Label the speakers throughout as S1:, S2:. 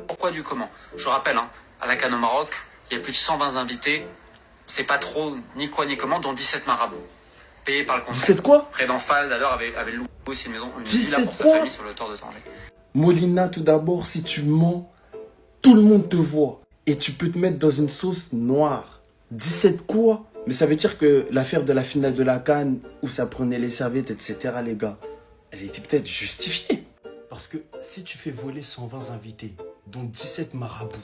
S1: Pourquoi du comment? Je rappelle, hein, à la CAN au Maroc, il y a plus de 120 invités. C'est pas trop ni quoi ni comment, dont 17 marabouts. Payés par le conseil.
S2: 17 quoi?
S1: Près d'Anfal, d'ailleurs, avait loué aussi une maison, une villa
S2: 17
S1: pour sa
S2: quoi?
S1: famille sur le tour de Tanger.
S2: Molina, tout d'abord, si tu mens, tout le monde te voit. Et tu peux te mettre dans une sauce noire. 17 quoi? Mais ça veut dire que l'affaire de la finale de la CAN, où ça prenait les serviettes, etc., les gars, elle était peut-être justifiée. Parce que si tu fais voler 120 invités, dont 17 marabouts,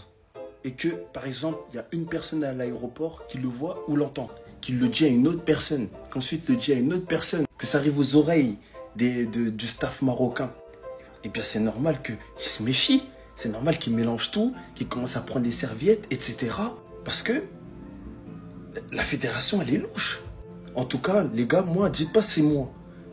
S2: et que, par exemple, il y a une personne à l'aéroport qui le voit ou l'entend, qui le dit à une autre personne, qu'ensuite le dit à une autre personne, que ça arrive aux oreilles du staff marocain, eh bien c'est normal qu'il se méfie. C'est normal qu'il mélange tout, qu'il commence à prendre des serviettes, etc. Parce que la fédération, elle est louche. En tout cas, les gars, moi, dites pas c'est moi.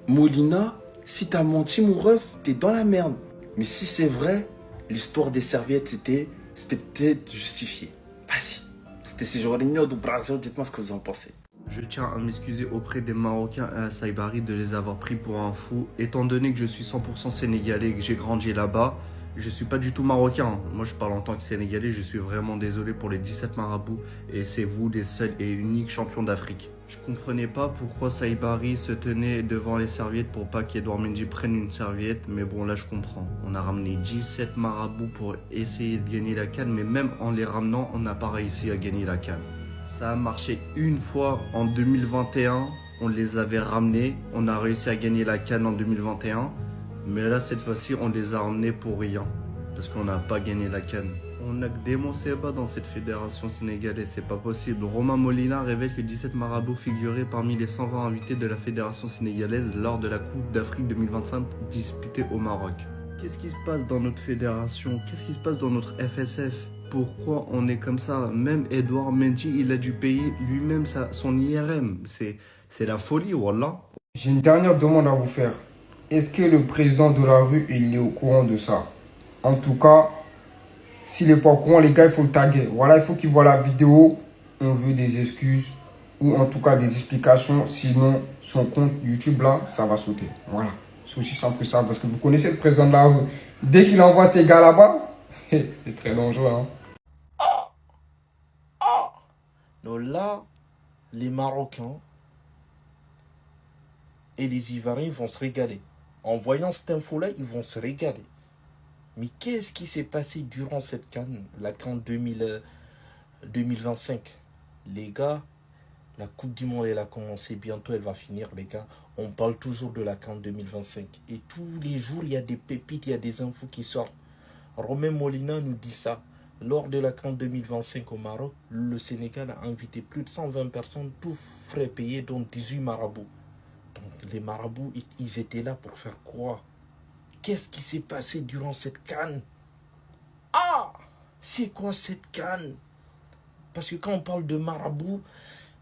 S2: Molina, si t'as menti, mon ref, t'es dans la merde. Mais si c'est vrai, l'histoire des serviettes, c'était peut-être justifié. Vas-y. C'était ces Jorginho do Brasil, dites-moi ce que vous en pensez.
S3: Je tiens à m'excuser auprès des Marocains et à Saibari de les avoir pris pour un fou. Étant donné que je suis 100% sénégalais et que j'ai grandi là-bas, je suis pas du tout marocain. Moi, je parle en tant que sénégalais. Je suis vraiment désolé pour les 17 marabouts. Et c'est vous les seuls et uniques champions d'Afrique. Je comprenais pas pourquoi Saibari se tenait devant les serviettes pour pas qu'Edouard Mendy prenne une serviette. Mais bon, là, je comprends. On a ramené 17 marabouts pour essayer de gagner la CAN. Mais même en les ramenant, on n'a pas réussi à gagner la CAN. Ça a marché une fois en 2021. On les avait ramenés. On a réussi à gagner la CAN en 2021. Mais là, cette fois-ci, on les a ramenés pour rien. Parce qu'on n'a pas gagné la CAN. On n'a que des Monseba dans cette fédération sénégalaise. C'est pas possible. Romain Molina révèle que 17 marabouts figuraient parmi les 120 invités de la fédération sénégalaise lors de la Coupe d'Afrique 2025 disputée au Maroc. Qu'est-ce qui se passe dans notre fédération? Qu'est-ce qui se passe dans notre FSF? Pourquoi on est comme ça? Même Edouard Mendy, il a dû payer lui-même son IRM. C'est la folie, wallah.
S4: J'ai une dernière demande à vous faire. Est-ce que le président de la rue, il est au courant de ça? En tout cas, s'il n'est pas au courant, les gars, il faut le taguer. Voilà, il faut qu'il voit la vidéo. On veut des excuses ou en tout cas des explications. Sinon, son compte YouTube, là, ça va sauter. Voilà. C'est aussi simple que ça. Parce que vous connaissez le président de la rue. Dès qu'il envoie ces gars là-bas, c'est très dangereux, hein.
S5: Donc là, les Marocains et les Ivoiriens vont se régaler. En voyant cette info-là, ils vont se régaler. Mais qu'est-ce qui s'est passé durant cette CAN, la CAN 2025? Les gars, la Coupe du Monde, elle a commencé bientôt, elle va finir, les gars. On parle toujours de la CAN 2025. Et tous les jours, il y a des pépites, il y a des infos qui sortent. Romain Molina nous dit ça. Lors de la CAN 2025 au Maroc, le Sénégal a invité plus de 120 personnes, tous frais payés, dont 18 marabouts. Donc les marabouts, ils étaient là pour faire quoi? Qu'est-ce qui s'est passé durant cette CAN? Ah! C'est quoi cette CAN? Parce que quand on parle de marabouts,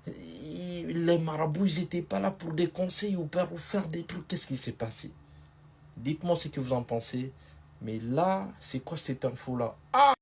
S5: les marabouts, ils n'étaient pas là pour des conseils ou pour faire des trucs. Qu'est-ce qui s'est passé? Dites-moi ce que vous en pensez. Mais là, c'est quoi cette info-là? Ah!